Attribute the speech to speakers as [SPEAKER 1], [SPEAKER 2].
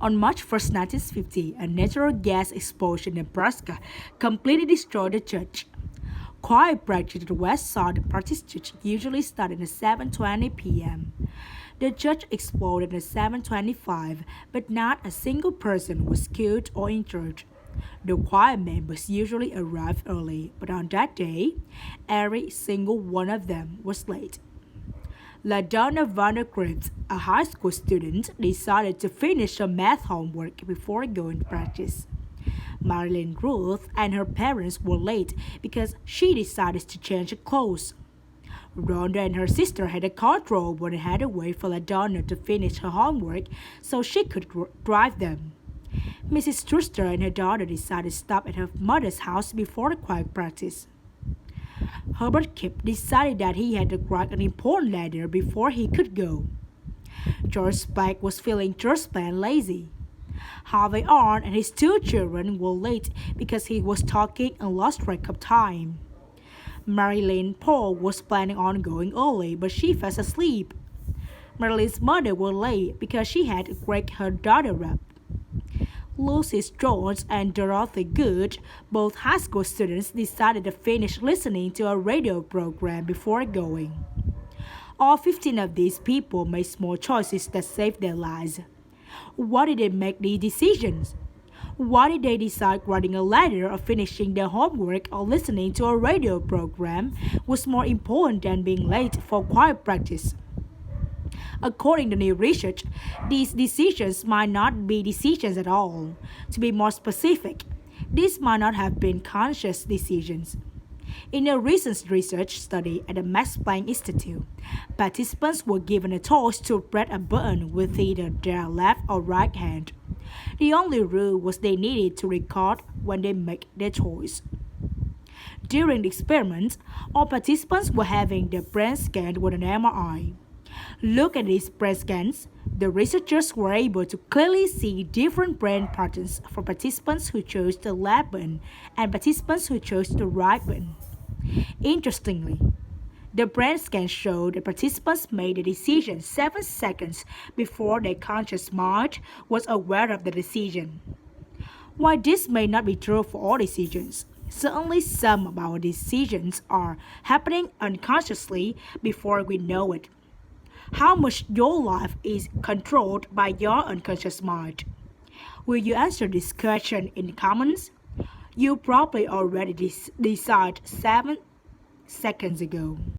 [SPEAKER 1] On March 1st, 1950, a natural gas explosion in Nebraska completely destroyed the church. Choir practice at the West Side Baptist Church usually started at 7:20 p.m. The church exploded at 7:25, but not a single person was killed or injured. The choir members usually arrived early, but on that day, every single one of them was late. LaDonna Vandergrift, a high school student, decided to finish her math homework before going to practice. Marilyn Ruth and her parents were late because she decided to change her clothes. Rhonda and her sister had a car trouble and had to wait for LaDonna to finish her homework so she could drive them. Mrs. Truster and her daughter decided to stop at her mother's house before the choir practice. Herbert Kipp decided that he had to write an important letter before he could go. George Black was feeling just plain lazy. Harvey Arn and his two children were late because he was talking and lost track of time. Marilyn Paul was planning on going early, but she fell asleep. Marilyn's mother was late because she had to wake her daughter up. Lucy Jones and Dorothy Good, both high school students, decided to finish listening to a radio program before going. All 15 of these people made small choices that saved their lives. Why did they make these decisions? Why did they decide writing a letter or finishing their homework or listening to a radio program was more important than being late for choir practice? According to new research, these decisions might not be decisions at all. To be more specific, these might not have been conscious decisions. In a recent research study at the Max Planck Institute, participants were given a choice to press a button with either their left or right hand. The only rule was they needed to record when they make their choice. During the experiment, all participants were having their brain scanned with an MRI. Look at these brain scans. The researchers were able to clearly see different brain patterns for participants who chose the left button and participants who chose the right button. Interestingly, the brain scan showed that participants made a decision 7 seconds before their conscious mind was aware of the decision. While this may not be true for all decisions, certainly some of our decisions are happening unconsciously before we know it. How much your life is controlled by your unconscious mind? Will you answer this question in the comments? You probably already decided 7 seconds ago.